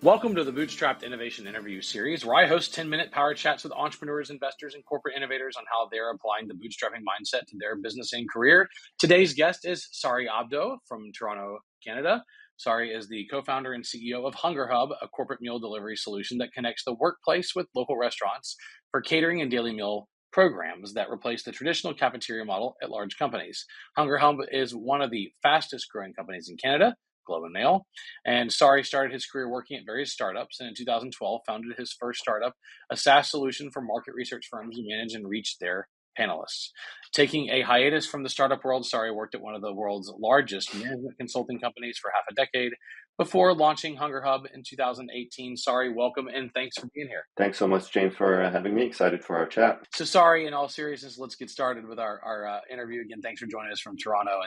Welcome to the Bootstrapped Innovation Interview Series, where I host 10-minute power chats with entrepreneurs, investors, and corporate innovators on how they're applying the bootstrapping mindset to their business and career. Today's guest is Sari Abdo from Toronto, Canada. Sari is the co-founder and CEO of hungerhub, a corporate meal delivery solution that connects the workplace with local restaurants for catering and daily meal programs that replace the traditional cafeteria model at large companies. hungerhub is one of the fastest growing companies in Canada, Globe and Mail. And Sari started his career working at various startups, and in 2012 founded his first startup, a SaaS solution for market research firms to manage and reach their panelists. Taking a hiatus from the startup world, Sari worked at one of the world's largest management consulting companies for half a decade before launching hungerhub in 2018. Sari, welcome and thanks for being here. Thanks so much, James, for having me. Excited for our chat. So Sari, in all seriousness, let's get started with our interview. Again, thanks for joining us from Toronto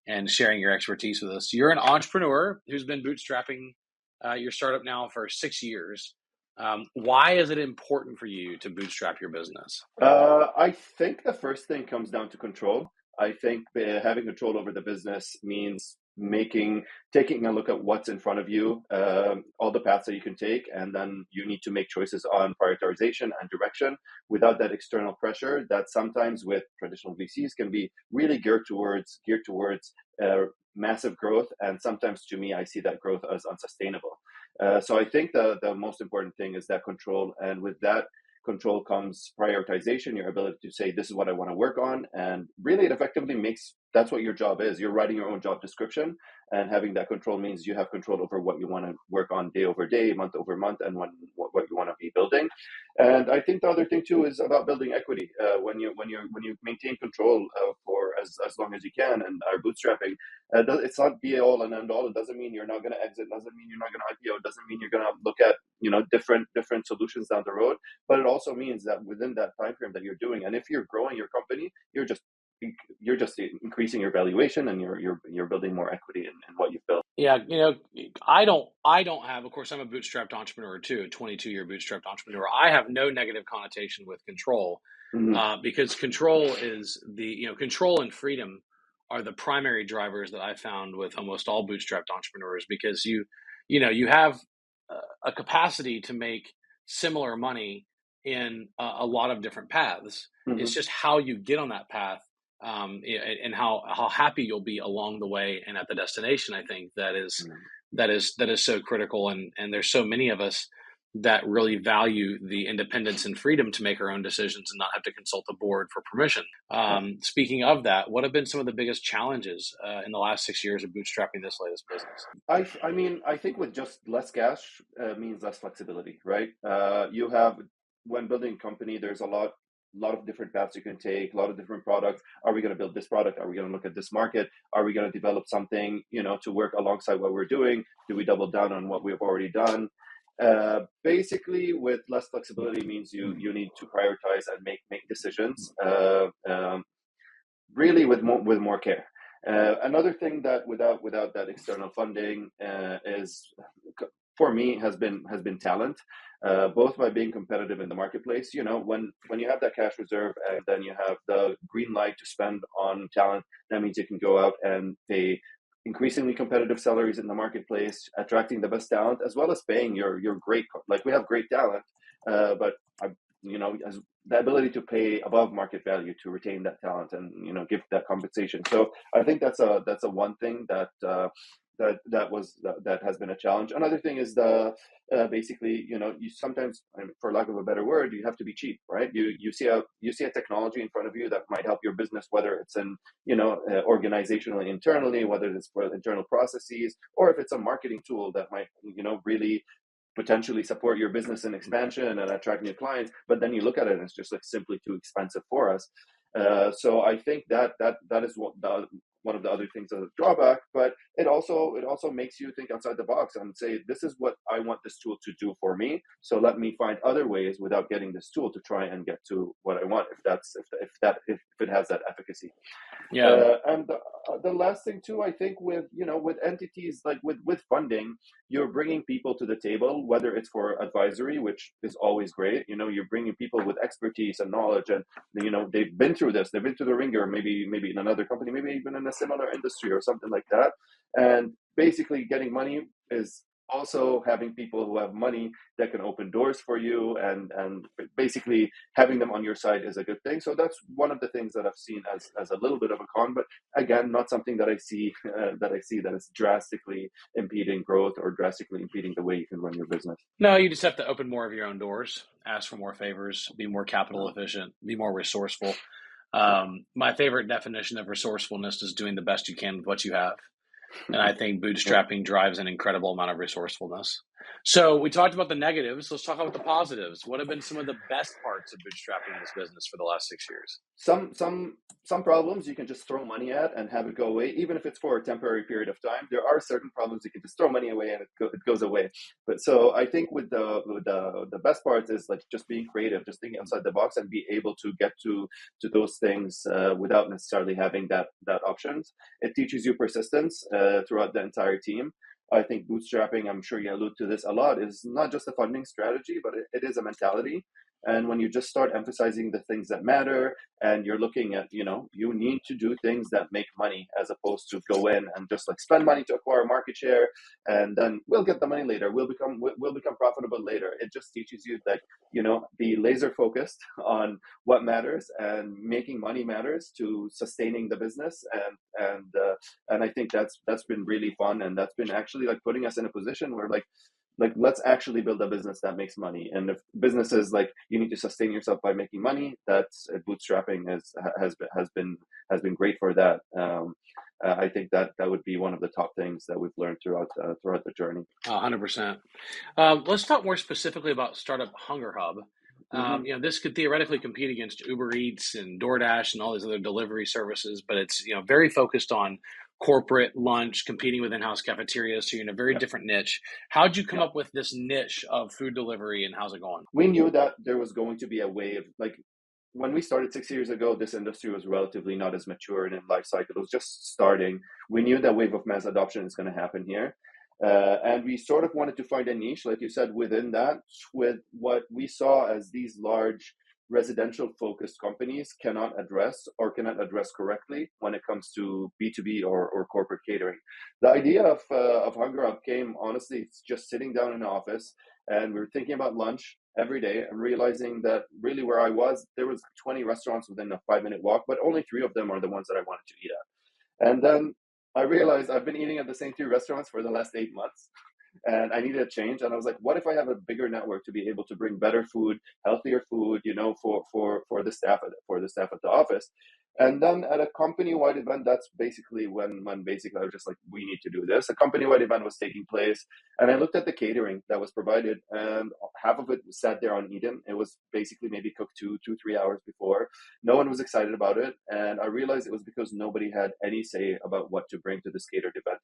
and sharing your expertise with us. You're an entrepreneur who's been bootstrapping your startup now for 6 years. Why is it important for you to bootstrap your business? I think the first thing comes down to control. I think having control over the business means taking a look at what's in front of you, all the paths that you can take, and then you need to make choices on prioritization and direction without that external pressure that sometimes with traditional VCs can be really geared towards massive growth. And sometimes to me, I see that growth as unsustainable. So I think the most important thing is that control, and with that control comes prioritization, your ability to say, this is what I want to work on. And really it effectively that's what your job is. You're writing your own job description, and having that control means you have control over what you want to work on day over day, month over month, and what you want to be building. And I think the other thing too is about building equity. When you maintain control for as long as you can and are bootstrapping, it's not be all and end all. It doesn't mean you're not going to exit. Doesn't mean you're not going to IPO. It doesn't mean you're going to look at different solutions down the road. But it also means that within that time frame that you're doing, and if you're growing your company, you're just increasing your valuation, and you're building more equity in what you've built. Yeah, I don't have, of course, I'm a bootstrapped entrepreneur too, a 22-year bootstrapped entrepreneur. I have no negative connotation with control, because control control and freedom are the primary drivers that I found with almost all bootstrapped entrepreneurs, because you have a capacity to make similar money in a lot of different paths. It's just how you get on that path, and how happy you'll be along the way and at the destination. I think that is so critical, and there's so many of us that really value the independence and freedom to make our own decisions and not have to consult the board for permission. Speaking of that, what have been some of the biggest challenges in the last 6 years of bootstrapping this latest business? I think with just less cash means less flexibility, right? When building a company, there's a lot of different paths you can take, a lot of different products. Are we going to build this product? Are we going to look at this market? Are we going to develop something, to work alongside what we're doing? Do we double down on what we've already done? Basically, with less flexibility means you need to prioritize and make decisions, really with more care. Another thing that without that external funding is, for me, has been talent. Both by being competitive in the marketplace. When you have that cash reserve and then you have the green light to spend on talent, that means you can go out and pay increasingly competitive salaries in the marketplace, attracting the best talent, as well as paying your great, like we have great talent, but as the ability to pay above market value to retain that talent and give that compensation. So I think that's a one thing that has been a challenge. Another thing is basically, you sometimes, for lack of a better word, you have to be cheap, right? You see a technology in front of you that might help your business, whether it's in organizationally, internally, whether it's for internal processes, or if it's a marketing tool that might really potentially support your business and expansion and attract new clients. But then you look at it and it's just like simply too expensive for us. So I think that is one of the other things as a drawback, but it also makes you think outside the box and say, this is what I want this tool to do for me. So let me find other ways without getting this tool to try and get to what I want, if it has that efficacy. Yeah. And the last thing too, I think with entities, like with funding, you're bringing people to the table, whether it's for advisory, which is always great. You're bringing people with expertise and knowledge, and they've been through this, they've been through the ringer, maybe in another company, maybe even in a similar industry or something like that. And basically getting money is also having people who have money that can open doors for you, and basically having them on your side is a good thing. So that's one of the things that I've seen as a little bit of a con, but again, not something that I see that is drastically impeding growth or drastically impeding the way you can run your business. No, you just have to open more of your own doors, ask for more favors, be more capital efficient, be more resourceful. My favorite definition of resourcefulness is doing the best you can with what you have. And I think bootstrapping drives an incredible amount of resourcefulness. So we talked about the negatives. Let's talk about the positives. What have been some of the best parts of bootstrapping this business for the last 6 years? Some problems you can just throw money at and have it go away, even if it's for a temporary period of time. There are certain problems you can just throw money away and it goes away. But so I think with the best parts is like just being creative, just thinking outside the box, and be able to get to those things without necessarily having that options. It teaches you persistence throughout the entire team. I think bootstrapping, I'm sure you allude to this a lot, is not just a funding strategy, but it is a mentality. And when you just start emphasizing the things that matter, and you're looking at, you need to do things that make money, as opposed to go in and just like spend money to acquire market share, and then we'll get the money later. We'll become profitable later. It just teaches you that, be laser focused on what matters, and making money matters to sustaining the business. And I think that's been really fun, and that's been actually like putting us in a position where like let's actually build a business that makes money. And if businesses like you need to sustain yourself by making money, that's bootstrapping has been great for that. I think that would be one of the top things that we've learned throughout the journey. 100%. Let's talk more specifically about startup hungerhub. This could theoretically compete against Uber Eats and DoorDash and all these other delivery services, but it's very focused on corporate lunch, competing with in-house cafeterias. So you're in a very different niche. How'd you come up with this niche of food delivery, and how's it going? We knew that there was going to be a wave. Like when we started 6 years ago, this industry was relatively not as mature in its life cycle. It was just starting. We knew that wave of mass adoption is going to happen here. And we sort of wanted to find a niche, like you said, within that, with what we saw as these large residential focused companies cannot address correctly when it comes to B2B or corporate catering. The idea of hungerhub came, honestly, it's just sitting down in an office, and we were thinking about lunch every day and realizing that really where I was, there was 20 restaurants within a 5-minute walk, but only 3 of them are the ones that I wanted to eat at. And then I realized I've been eating at the same 3 restaurants for the last 8 months, and I needed a change. And I was like, what if I have a bigger network to be able to bring better food, healthier food, for the staff at the office. And then at a company-wide event, that's basically when basically I was just like, we need to do this. A company-wide event was taking place, and I looked at the catering that was provided, and half of it was sat there uneaten. It was basically maybe cooked 2-3 hours before. No one was excited about it, and I realized it was because nobody had any say about what to bring to this catered event.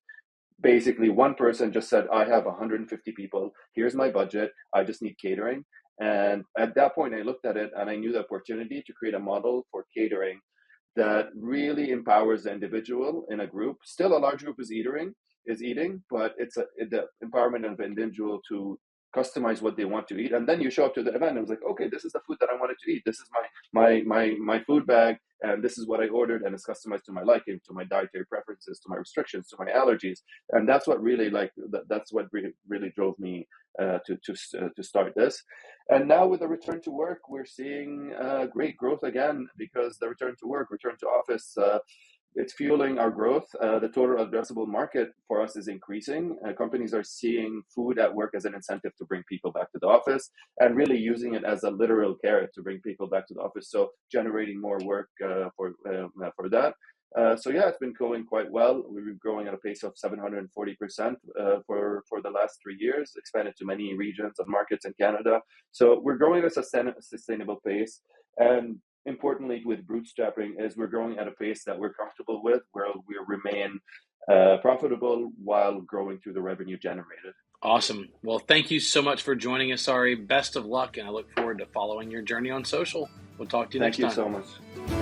Basically, one person just said, I have 150 people. Here's my budget. I just need catering. And at that point, I looked at it and I knew the opportunity to create a model for catering that really empowers the individual in a group. Still, a large group is eating, but it's the empowerment of the individual to customize what they want to eat. And then you show up to the event and it was like, okay, this is the food that I wanted to eat. This is my food bag, and this is what I ordered, and it's customized to my liking, to my dietary preferences, to my restrictions, to my allergies. And that's what really really drove me to start this. And now with the return to work, we're seeing great growth again, because the return to office, it's fueling our growth. The total addressable market for us is increasing. Companies are seeing food at work as an incentive to bring people back to the office, and really using it as a literal carrot to bring people back to the office. So generating more work for that. So yeah, it's been going quite well. We've been growing at a pace of 740% for the last 3 years, expanded to many regions and markets in Canada. So we're growing at a sustainable pace. And importantly, with bootstrapping, is we're growing at a pace that we're comfortable with, where we remain profitable while growing through the revenue generated. Awesome. Well, thank you so much for joining us, Sari. Best of luck, and I look forward to following your journey on social. We'll talk to you next time. Thank you so much.